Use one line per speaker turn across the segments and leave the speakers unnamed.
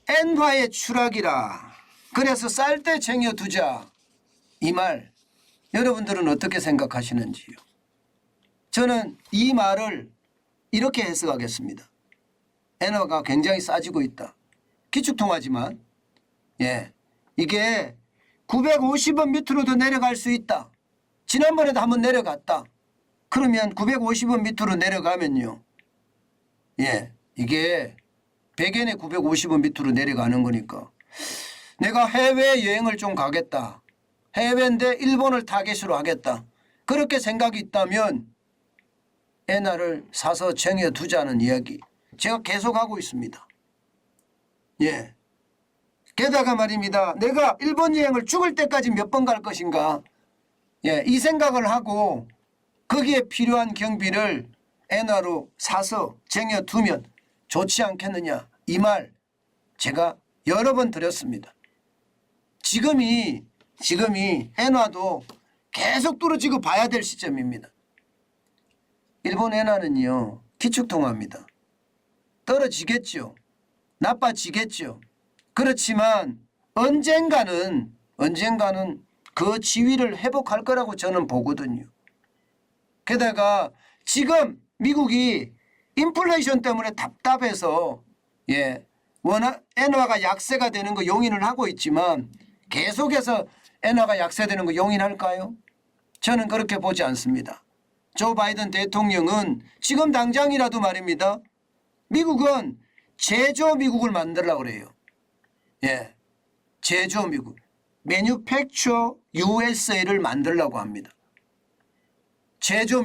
엔화의 추락이라. 그래서 쌀 때 쟁여두자. 이 말 여러분들은 어떻게 생각하시는지요? 저는 이 말을 이렇게 해석하겠습니다. 엔화가 굉장히 싸지고 있다. 기축통화지만 이게 950원 밑으로도 내려갈 수 있다. 지난번에도 한번 내려갔다. 그러면 950원 밑으로 내려가면요. 이게 100엔에 950원 밑으로 내려가는 거니까 내가 해외여행을 좀 가겠다. 해외인데 일본을 타겟으로 하겠다. 그렇게 생각이 있다면 엔화를 사서 쟁여두자는 이야기 제가 계속하고 있습니다. 게다가 말입니다. 내가 일본 여행을 죽을 때까지 몇 번 갈 것인가. 이 생각을 하고 거기에 필요한 경비를 엔화로 사서 쟁여두면 좋지 않겠느냐. 이 말 제가 여러 번 드렸습니다. 지금이 엔화도 계속 떨어지고 봐야 될 시점입니다. 일본 엔화는요. 기축통화입니다. 떨어지겠죠. 나빠지겠죠. 그렇지만 언젠가는 그 지위를 회복할 거라고 저는 보거든요. 게다가 지금 미국이 인플레이션 때문에 답답해서 엔화가 약세가 되는 거 용인을 하고 있지만 계속해서 엔화가 약세되는 거 용인할까요? 저는 그렇게 보지 않습니다. 조 바이든 대통령은 지금 당장이라도 말입니다. 미국은 제조 미국을 만들려고 그래요. 제조 미국. Manufacture USA를 만들려고 합니다. 지금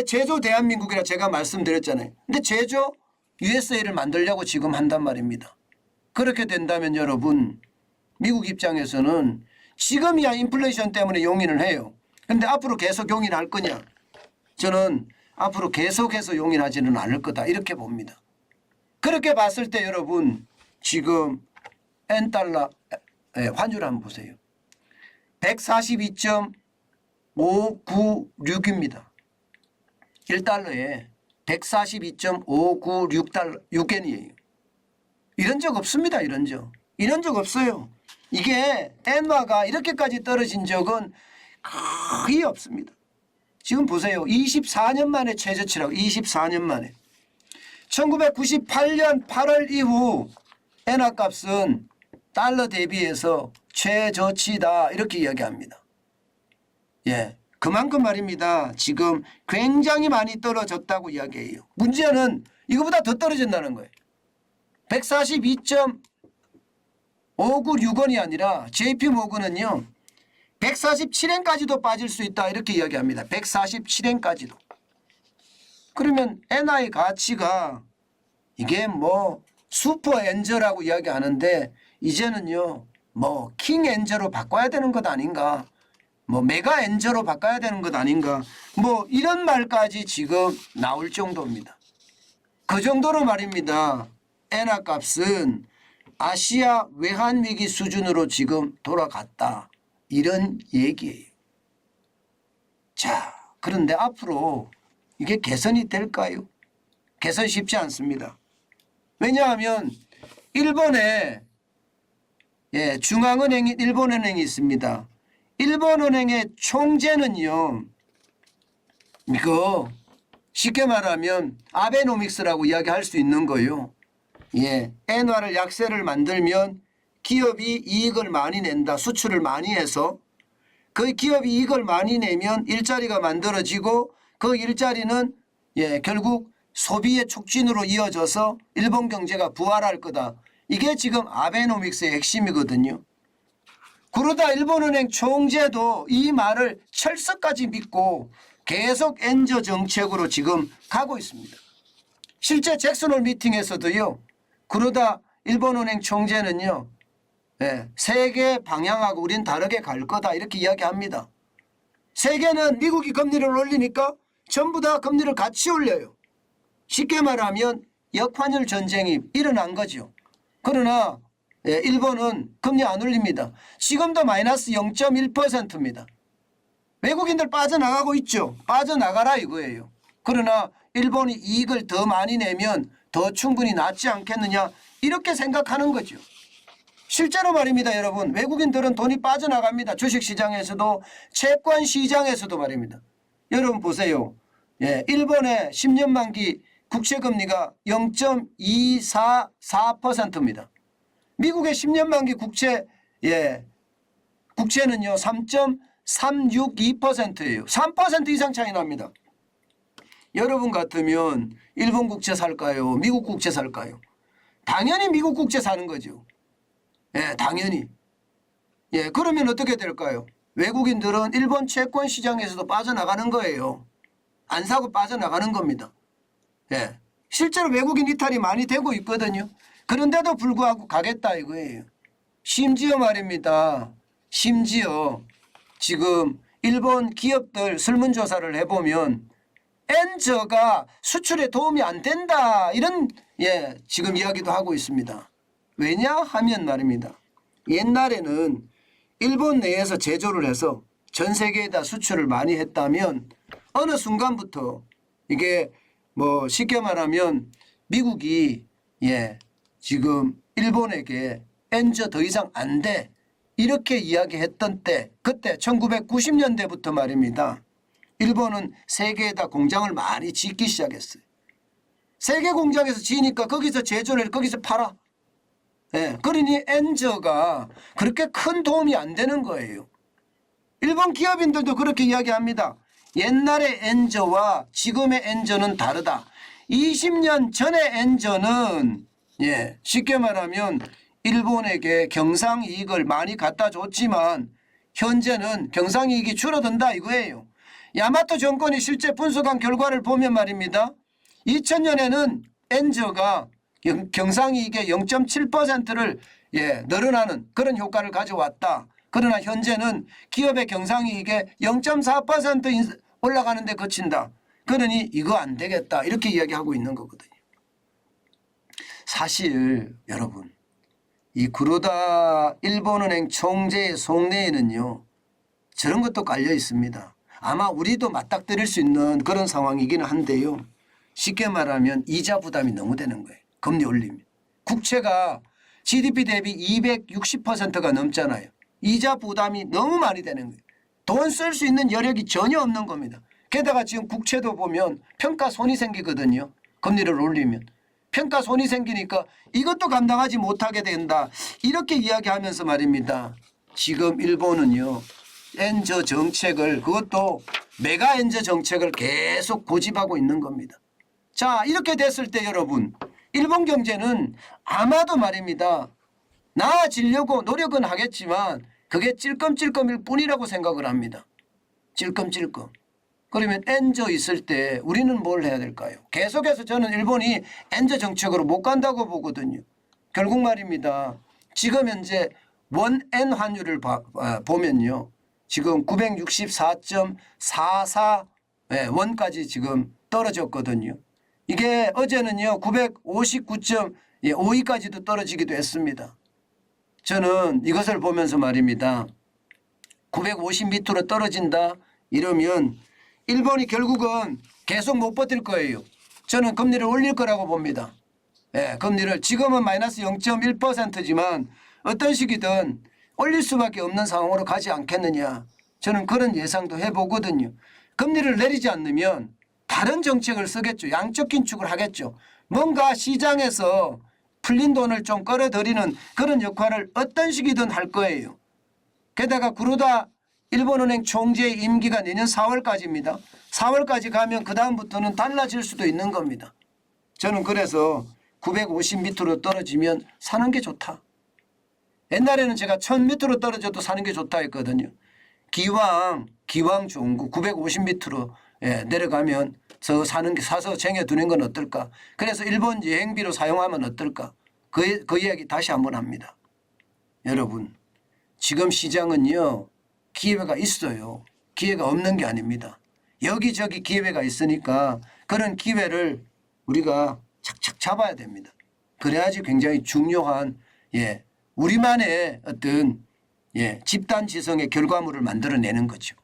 제조 대한민국이라 제가 말씀드렸잖아요. 근데 제조 USA를 만들려고 지금 한단 말입니다. 그렇게 된다면 여러분 미국 입장에서는 지금이야 인플레이션 때문에 용인을 해요. 그런데 앞으로 계속 용인할 거냐. 저는 앞으로 계속해서 용인하지는 않을 거다 이렇게 봅니다. 그렇게 봤을 때 여러분 지금 엔달러 환율 한번 보세요. 142.596입니다. 1달러에 142.596엔이에요. 이런 적 없습니다. 이런 적 없어요. 이게 엔화가 이렇게까지 떨어진 적은 거의 없습니다. 지금 보세요. 24년 만에 최저치라고. 24년 만에. 1998년 8월 이후 엔화 값은 달러 대비해서 최저치다 이렇게 이야기합니다. 그만큼 말입니다. 지금 굉장히 많이 떨어졌다고 이야기해요. 문제는 이거보다 더 떨어진다는 거예요. 142.596원이 아니라 JP모건은요. 147엔까지도 빠질 수 있다 이렇게 이야기합니다. 147엔까지도. 그러면 엔화의 가치가 이게 뭐 슈퍼 엔저라고 이야기하는데 이제는요. 뭐 킹 엔저로 바꿔야 되는 것 아닌가. 뭐 메가 엔저로 바꿔야 되는 것 아닌가. 뭐 이런 말까지 지금 나올 정도입니다. 그 정도로 말입니다. 엔화 값은 아시아 외환위기 수준으로 지금 돌아갔다. 이런 얘기예요. 자, 그런데 앞으로 이게 개선이 될까요? 개선 쉽지 않습니다. 왜냐하면 일본에 중앙은행이 일본은행이 있습니다. 일본은행의 총재는요. 이거 쉽게 말하면 아베노믹스라고 이야기할 수 있는 거예요. 엔화를 약세를 만들면 기업이 이익을 많이 낸다. 수출을 많이 해서 그 기업이 이익을 많이 내면 일자리가 만들어지고 그 일자리는 결국 소비의 촉진으로 이어져서 일본 경제가 부활할 거다. 이게 지금 아베노믹스의 핵심이거든요. 그러다 일본은행 총재도 이 말을 철석까지 믿고 계속 엔저 정책으로 지금 가고 있습니다. 실제 잭슨홀 미팅에서도요. 그러다 일본은행 총재는요. 세계 방향하고 우린 다르게 갈 거다 이렇게 이야기합니다. 세계는 미국이 금리를 올리니까 전부 다 금리를 같이 올려요. 쉽게 말하면 역환율 전쟁이 일어난 거죠. 그러나 일본은 금리 안 올립니다. 지금도 마이너스 0.1%입니다. 외국인들 빠져나가고 있죠. 빠져나가라 이거예요. 그러나 일본이 이익을 더 많이 내면 더 충분히 낫지 않겠느냐 이렇게 생각하는 거죠. 실제로 말입니다. 여러분, 외국인들은 돈이 빠져나갑니다. 주식시장에서도 채권 시장에서도 말입니다. 여러분 보세요. 예, 일본의 10년 만기 국채금리가 0.244%입니다. 미국의 10년 만기 국채는요 3.362%예요. 3% 이상 차이 납니다. 여러분 같으면 일본 국채 살까요? 미국 국채 살까요? 당연히 미국 국채 사는 거죠. 예, 당연히. 예, 그러면 어떻게 될까요? 외국인들은 일본 채권 시장에서도 빠져나가는 거예요. 안 사고 빠져나가는 겁니다. 예, 실제로 외국인 이탈이 많이 되고 있거든요. 그런데도 불구하고 가겠다 이거예요. 심지어 말입니다. 심지어 지금 일본 기업들 설문조사를 해보면 엔저가 수출에 도움이 안 된다 이런 지금 이야기도 하고 있습니다. 왜냐하면 말입니다. 옛날에는 일본 내에서 제조를 해서 전 세계에다 수출을 많이 했다면 어느 순간부터 이게 뭐 쉽게 말하면 미국이 지금 일본에게 엔저 더 이상 안 돼 이렇게 이야기했던 때 그때 1990년대부터 말입니다. 일본은 세계에다 공장을 많이 짓기 시작했어요. 세계 공장에서 지으니까 거기서 제조를 거기서 팔아. 예, 그러니 엔저가 그렇게 큰 도움이 안 되는 거예요. 일본 기업인들도 그렇게 이야기합니다. 옛날의 엔저와 지금의 엔저는 다르다. 20년 전의 엔저는 쉽게 말하면 일본에게 경상이익을 많이 갖다 줬지만 현재는 경상이익이 줄어든다 이거예요. 야마토 정권이 실제 분석한 결과를 보면 말입니다. 2000년에는 엔저가 경상이익의 0.7%를 늘어나는 그런 효과를 가져왔다. 그러나 현재는 기업의 경상이익의 0.4% 올라가는 데 그친다. 그러니 이거 안 되겠다. 이렇게 이야기하고 있는 거거든요. 사실 여러분 이 구로다 일본은행 총재의 속내에는요. 저런 것도 깔려 있습니다. 아마 우리도 맞닥뜨릴 수 있는 그런 상황이기는 한데요. 쉽게 말하면 이자 부담이 너무 되는 거예요. 금리 올리면. 국채가 GDP 대비 260%가 넘잖아요. 이자 부담이 너무 많이 되는 거예요. 돈 쓸 수 있는 여력이 전혀 없는 겁니다. 게다가 지금 국채도 보면 평가손이 생기거든요. 금리를 올리면. 평가손이 생기니까 이것도 감당하지 못하게 된다. 이렇게 이야기하면서 말입니다. 지금 일본은요. 엔저 정책을 그것도 메가 엔저 정책을 계속 고집하고 있는 겁니다. 자 이렇게 됐을 때 여러분 일본 경제는 아마도 말입니다. 나아지려고 노력은 하겠지만 그게 찔끔찔끔일 뿐이라고 생각을 합니다. 찔끔찔끔. 그러면 엔저 있을 때 우리는 뭘 해야 될까요? 계속해서 저는 일본이 엔저 정책으로 못 간다고 보거든요. 결국 말입니다. 지금 현재 원엔 환율을 보면요. 지금 964.44 원까지 지금 떨어졌거든요. 이게 어제는요 959.52까지도 떨어지기도 했습니다. 저는 이것을 보면서 말입니다. 950 밑으로 떨어진다 이러면 일본이 결국은 계속 못 버틸 거예요. 저는 금리를 올릴 거라고 봅니다. 금리를 지금은 마이너스 0.1%지만 어떤 시기든 올릴 수밖에 없는 상황으로 가지 않겠느냐. 저는 그런 예상도 해보거든요. 금리를 내리지 않으면 다른 정책을 쓰겠죠. 양적 긴축을 하겠죠. 뭔가 시장에서 풀린 돈을 좀 끌어들이는 그런 역할을 어떤 시기든 할 거예요. 게다가 구로다 일본은행 총재의 임기가 내년 4월까지입니다. 4월까지 가면 그다음부터는 달라질 수도 있는 겁니다. 저는 그래서 950 밑으로 떨어지면 사는 게 좋다. 옛날에는 제가 1000 밑으로 떨어져도 사는 게 좋다 했거든요. 기왕 좋은 거 950 밑으로 내려가면 사서 쟁여두는 건 어떨까. 그래서 일본 여행비로 사용하면 어떨까. 그 이야기 다시 한번 합니다. 여러분 지금 시장은요. 기회가 있어요. 기회가 없는 게 아닙니다. 여기저기 기회가 있으니까 그런 기회를 우리가 착착 잡아야 됩니다. 그래야지 굉장히 중요한 우리만의 어떤 집단 지성의 결과물을 만들어내는 거죠.